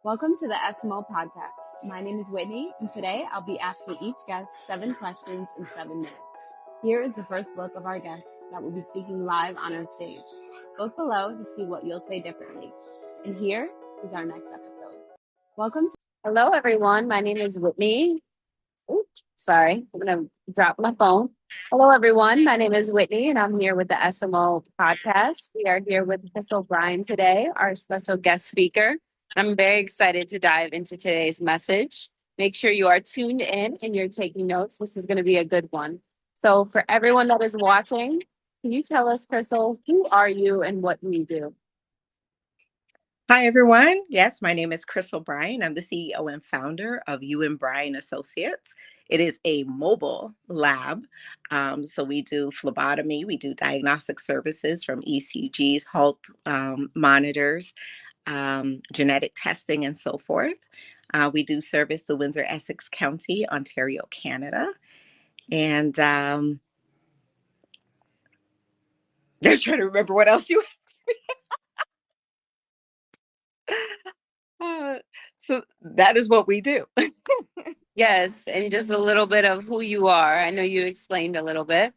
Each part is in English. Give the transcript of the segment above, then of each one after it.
Welcome to the SMO Podcast. My name is Whitney, and today I'll be asking each guest 7 questions in 7 minutes. Here is the first look of our guest that will be speaking live on our stage. Look below to see what you'll say differently. And here is our next episode. Hello, everyone. My name is Whitney. Oops, sorry, I'm going to drop my phone. Hello, everyone. My name is Whitney, and I'm here with the SMO Podcast. We are here with Krystle Bryan today, our special guest speaker. I'm very excited to dive into today's message. Make sure you are tuned in and you're taking notes. This is going to be a good one. So for everyone that is watching, can you tell us, Krystle, who are you and what do you do? Hi, everyone. Yes, my name is Krystle Bryan. I'm the CEO and founder of Ewan Bryan Associates. It is a mobile lab. So we do phlebotomy, we do diagnostic services from ECGs, Holter monitors, genetic testing, and so forth. We do service the Windsor-Essex County, Ontario, Canada. And they're trying to remember what else you asked me. So that is what we do. Yes, and just a little bit of who you are. I know you explained a little bit.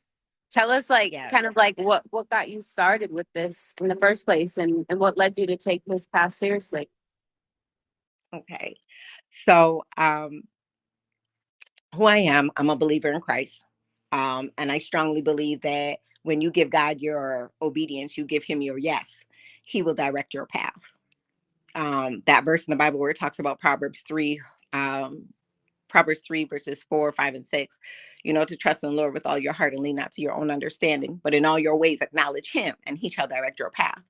Tell us kind of what got you started with this in the first place and what led you to take this path seriously. Okay. So who I am, I'm a believer in Christ. And I strongly believe that when you give God your obedience, you give him your yes, he will direct your path. That verse in the Bible where it talks about Proverbs 3 verses 4, 5, and 6, to trust in the Lord with all your heart and lean not to your own understanding, but in all your ways acknowledge him and he shall direct your path.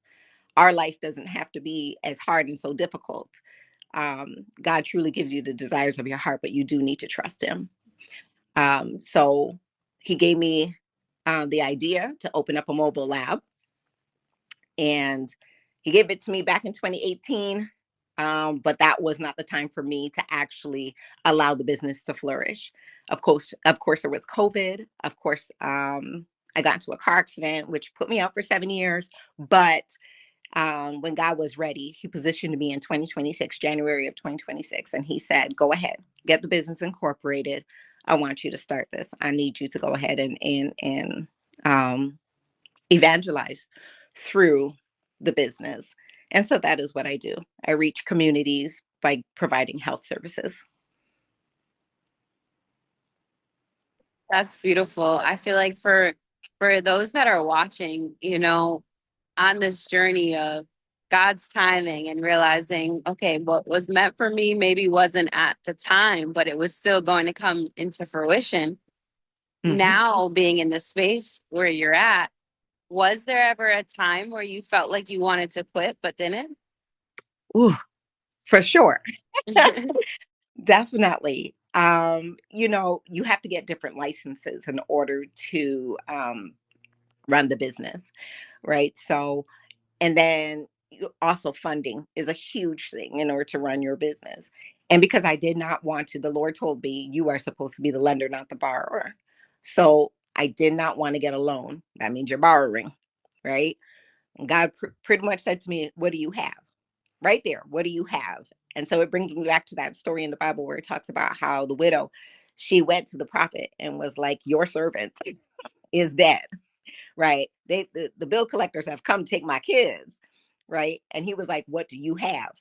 Our life doesn't have to be as hard and so difficult. God truly gives you the desires of your heart, but you do need to trust him. So he gave me the idea to open up a mobile lab, and he gave it to me back in 2018. But that was not the time for me to actually allow the business to flourish. Of course, there was COVID. Of course, I got into a car accident, which put me out for 7 years. But when God was ready, he positioned me in 2026, January of 2026. And he said, go ahead, get the business incorporated. I want you to start this. I need you to go ahead and evangelize through the business. And so that is what I do. I reach communities by providing health services. That's beautiful. I feel like for those that are watching, on this journey of God's timing and realizing, okay, what was meant for me maybe wasn't at the time, but it was still going to come into fruition. Mm-hmm. Now being in the space where you're at, was there ever a time where you felt like you wanted to quit but didn't? Ooh, for sure. Definitely. You have to get different licenses in order to run the business, right? So, and then also funding is a huge thing in order to run your business. And because I did not want to, the Lord told me, you are supposed to be the lender, not the borrower. So I did not want to get a loan. That means you're borrowing, right? And God pretty much said to me, what do you have? Right there, what do you have? And so it brings me back to that story in the Bible where it talks about how the widow, she went to the prophet and was like, your servant is dead, right? The bill collectors have come take my kids, right? And he was like, what do you have?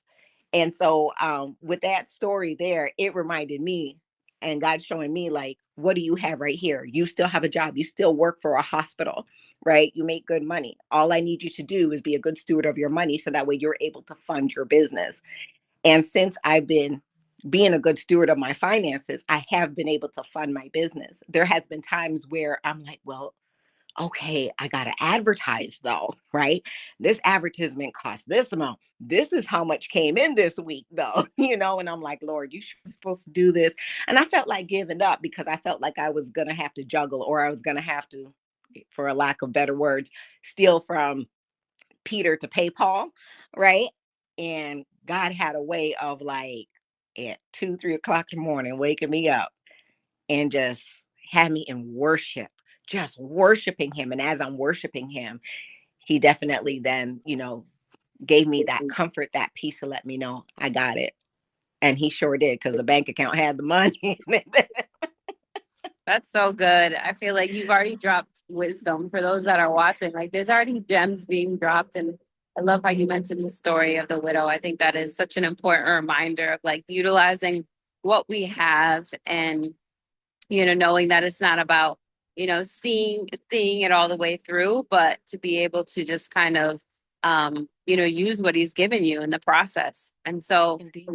And so with that story there, it reminded me, and God showing me like, what do you have right here? You still have a job. You still work for a hospital, right? You make good money. All I need you to do is be a good steward of your money so that way you're able to fund your business. And since I've been being a good steward of my finances, I have been able to fund my business. There has been times where I'm like, well, okay, I got to advertise though, right? This advertisement costs this amount. This is how much came in this week though, and I'm like, Lord, you were supposed to do this. And I felt like giving up because I felt like I was going to have to juggle, or I was going to have to, for a lack of better words, steal from Peter to pay Paul, right? And God had a way of like at 2, 3 o'clock in the morning, waking me up and just had me in worship, just worshiping him. And as I'm worshiping him, he definitely then, gave me that comfort, that peace to let me know I got it. And he sure did, because the bank account had the money in it. That's so good. I feel like you've already dropped wisdom for those that are watching. Like there's already gems being dropped. And I love how you mentioned the story of the widow. I think that is such an important reminder of like utilizing what we have and, knowing that it's not about, seeing it all the way through, but to be able to just kind of, use what he's given you in the process. And so Indeed.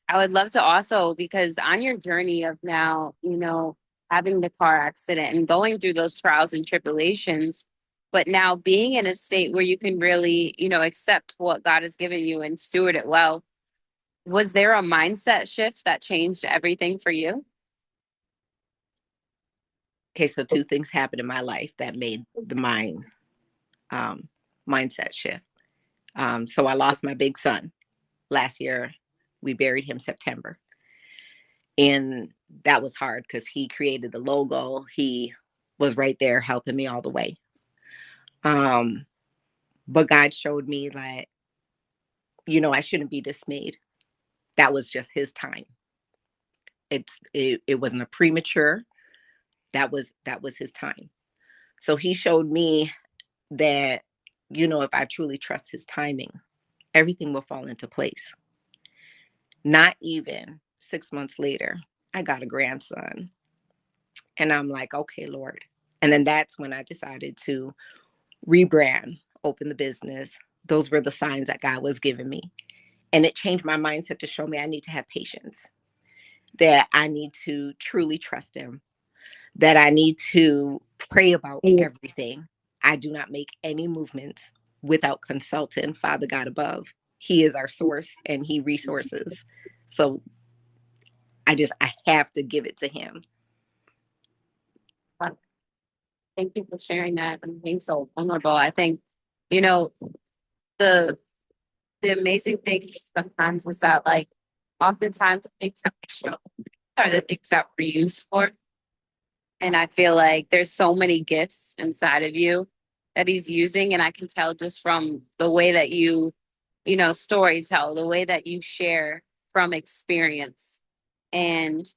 I would love to also, because on your journey of now, having the car accident and going through those trials and tribulations, but now being in a state where you can really, accept what God has given you and steward it well. Was there a mindset shift that changed everything for you? Okay, so two things happened in my life that made the mindset shift. So I lost my big son last year. We buried him September. And that was hard because he created the logo. He was right there helping me all the way. But God showed me that, I shouldn't be dismayed. That was just his time. It wasn't a premature. That was his time. So he showed me that, if I truly trust his timing, everything will fall into place. Not even 6 months later, I got a grandson. And I'm like, okay, Lord. And then that's when I decided to rebrand, open the business. Those were the signs that God was giving me. And it changed my mindset to show me I need to have patience, that I need to truly trust him, that I need to pray about everything. I do not make any movements without consulting Father God above. He is our source and he resources. So I have to give it to him. Thank you for sharing that and being so vulnerable. I think, the amazing thing sometimes is that like oftentimes the things that we show are the things that we're used for. And I feel like there's so many gifts inside of you that he's using. And I can tell just from the way that you, story tell, the way that you share from experience. And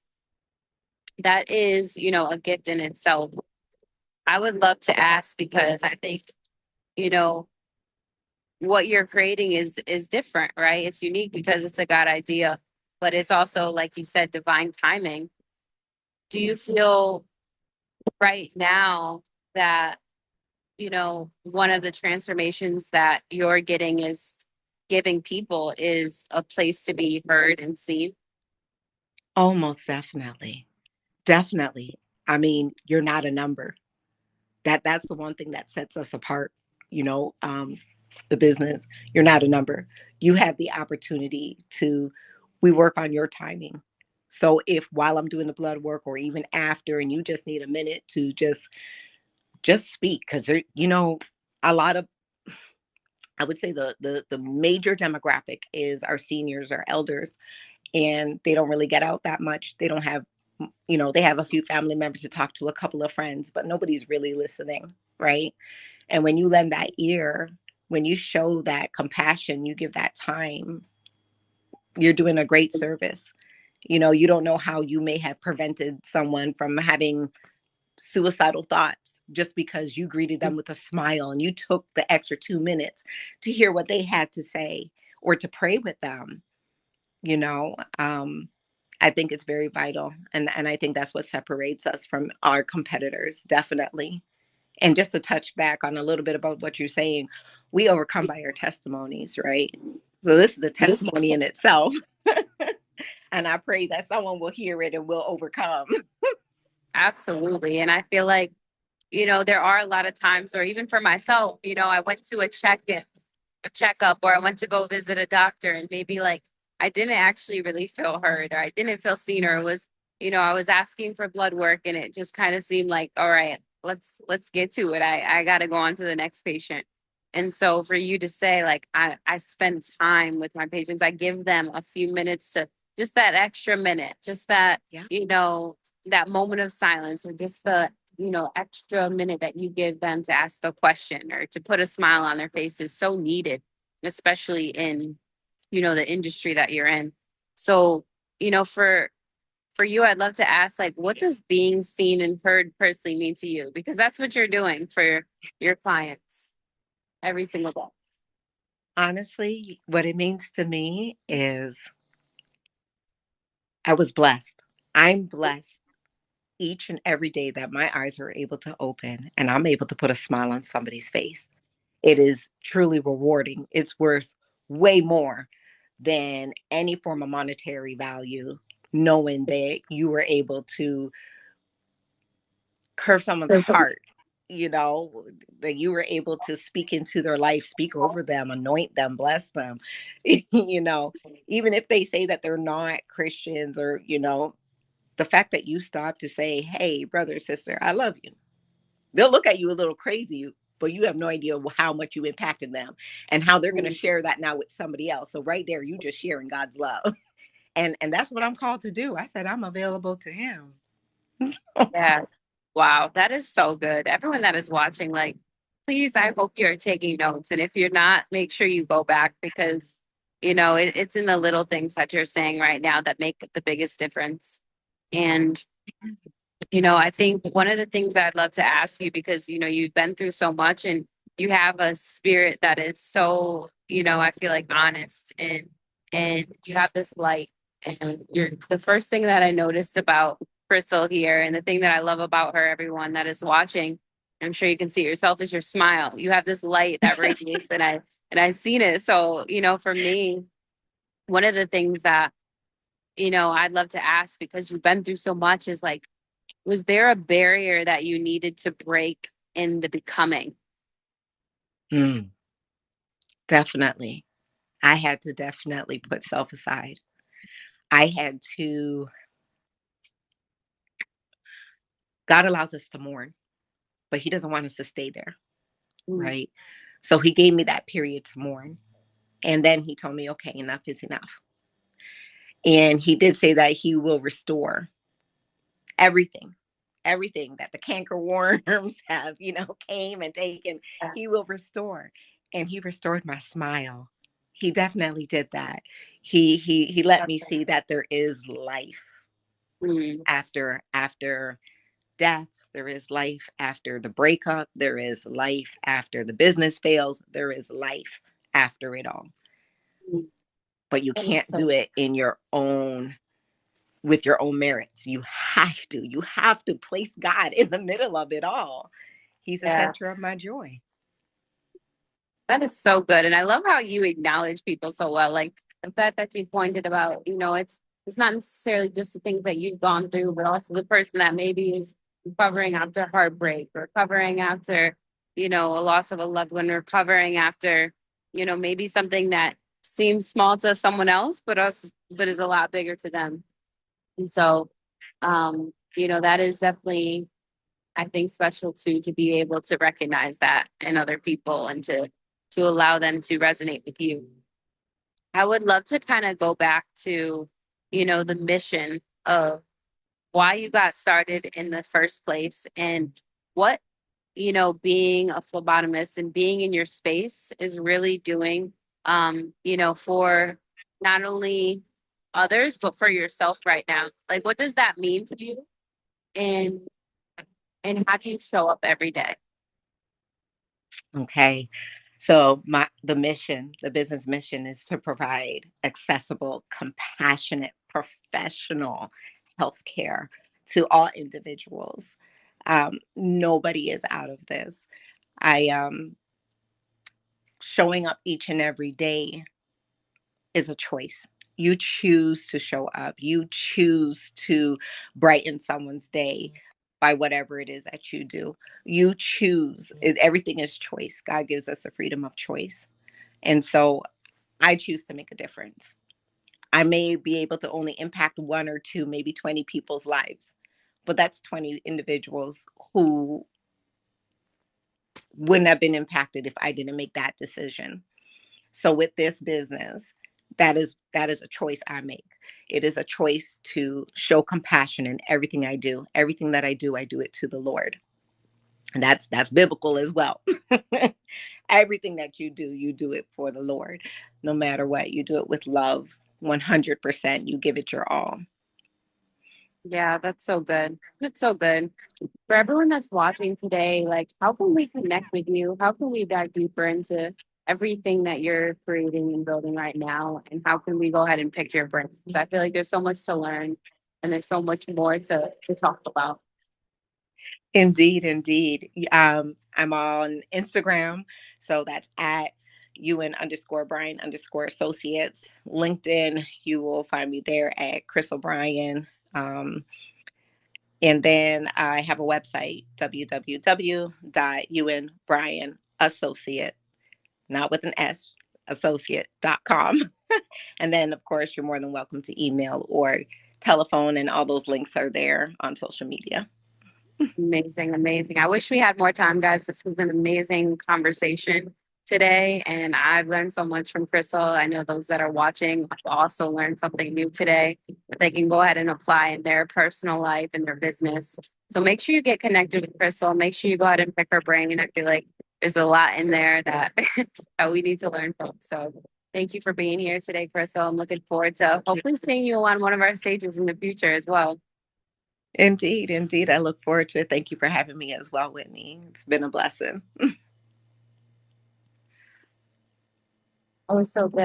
that is, a gift in itself. I would love to ask because I think, what you're creating is different, right? It's unique because it's a God idea, but it's also, like you said, divine timing. Do you feel right now that, one of the transformations that you're getting is giving people is a place to be heard and seen? Oh, most definitely. Definitely. I mean, you're not a number. That's the one thing that sets us apart, the business. You're not a number. You have the opportunity to, we work on your timing. So if while I'm doing the blood work or even after, and you just need a minute to just speak, because a lot of, I would say the major demographic is our seniors, our elders, and they don't really get out that much. They don't have, they have a few family members to talk to, a couple of friends, but nobody's really listening, right? And when you lend that ear, when you show that compassion, you give that time, you're doing a great service. You don't know how you may have prevented someone from having suicidal thoughts just because you greeted them with a smile and you took the extra 2 minutes to hear what they had to say or to pray with them. I think it's very vital. And I think that's what separates us from our competitors, definitely. And just to touch back on a little bit about what you're saying, we overcome by our testimonies, right? So this is a testimony in itself. And I pray that someone will hear it and will overcome. Absolutely. And I feel like, there are a lot of times, or even for myself, I went to a checkup, or I went to go visit a doctor, and maybe like I didn't actually really feel heard, or I didn't feel seen, or it was, I was asking for blood work, and it just kind of seemed like, all right, let's get to it. I got to go on to the next patient. And so for you to say, like, I spend time with my patients, I give them a few minutes to just that extra minute, just that, Yeah. That moment of silence, or just the, extra minute that you give them to ask a question or to put a smile on their face is so needed, especially in, the industry that you're in. So for you, I'd love to ask, like, what does being seen and heard personally mean to you? Because that's what you're doing for your clients every single day. Honestly, what it means to me is I was blessed. I'm blessed each and every day that my eyes are able to open and I'm able to put a smile on somebody's face. It is truly rewarding. It's worth way more than any form of monetary value, knowing that you were able to curve someone's heart, you know, that you were able to speak into their life, speak over them, anoint them, bless them, you know, even if they say that they're not Christians or, the fact that you stop to say, hey, brother, sister, I love you. They'll look at you a little crazy, but you have no idea how much you impacted them and how they're going to share that now with somebody else. So right there, you just sharing God's love. And that's what I'm called to do. I said, I'm available to him. Yeah. Wow. That is so good. Everyone that is watching, like, please, I hope you're taking notes. And if you're not, make sure you go back because, it's in the little things that you're saying right now that make the biggest difference. And I think one of the things I'd love to ask you, because, you've been through so much and you have a spirit that is so, I feel like honest and you have this light. And you're the first thing that I noticed about Krystle here and the thing that I love about her, everyone that is watching, I'm sure you can see it yourself, is your smile. You have this light that radiates and I've seen it. So, for me, one of the things that, I'd love to ask because you've been through so much is like, was there a barrier that you needed to break in the becoming? Definitely. I had to definitely put self aside. I had to, God allows us to mourn, but he doesn't want us to stay there, Mm. right? So he gave me that period to mourn. And then he told me, okay, enough is enough. And he did say that he will restore everything, everything that the canker worms have, came and taken. He will restore. And he restored my smile. He definitely did that. He let me see that there is life Mm. after death. There is life after the breakup. There is life after the business fails. There is life after it all. Mm. But you That is can't so do it in your own with your own merits. You have to place God in the middle of it all. He's the yeah. center of my joy. That is so good. And I love how you acknowledge people so well. Like the fact that you pointed about, it's not necessarily just the things that you've gone through, but also the person that maybe is recovering after heartbreak, recovering after, a loss of a loved one, recovering after, maybe something that seems small to someone else, but is a lot bigger to them. And so, that is definitely, I think, special too, to be able to recognize that in other people and to allow them to resonate with you. I would love to kind of go back to, the mission of why you got started in the first place and what, being a phlebotomist and being in your space is really doing, for not only others, but for yourself right now. Like, what does that mean to you? And how do you show up every day? Okay. So the business mission is to provide accessible, compassionate, professional healthcare to all individuals. Nobody is out of this. I Showing up each and every day is a choice. You choose to show up. You choose to brighten someone's day by whatever it is that you do. You choose. Everything is choice. God gives us the freedom of choice. And so I choose to make a difference. I may be able to only impact one or two, maybe 20 people's lives, but that's 20 individuals who wouldn't have been impacted if I didn't make that decision. So with this business, that is a choice I make. It is a choice to show compassion in everything I do. Everything that I do it to the Lord. And that's biblical as well. Everything that you do it for the Lord. No matter what, you do it with love. 100%. You give it your all. Yeah, that's so good. That's so good. For everyone that's watching today, like, how can we connect with you? How can we dive deeper into everything that you're creating and building right now? And how can we go ahead and pick your brain? Because I feel like there's so much to learn and there's so much more to talk about. Indeed, indeed. I'm on Instagram, so that's at Ewan_Bryan_Associates. LinkedIn, you will find me there at Krystle Bryan. And then I have a website, www.ewanbryansociate, not with an S, associate.com. And then, of course, you're more than welcome to email or telephone, and all those links are there on social media. Amazing, amazing. I wish we had more time, guys. This was an amazing conversation today, and I've learned so much from Krystle. I know those that are watching also learned something new today that they can go ahead and apply in their personal life and their business. So make sure you get connected with Krystle. Make sure you go ahead and pick her brain. I feel like there's a lot in there that that we need to learn from. So thank you for being here today, Krystle. I'm looking forward to hopefully seeing you on one of our stages in the future as well. Indeed, indeed. I look forward to it. Thank you for having me as well, Whitney. It's been a blessing. Oh, so good.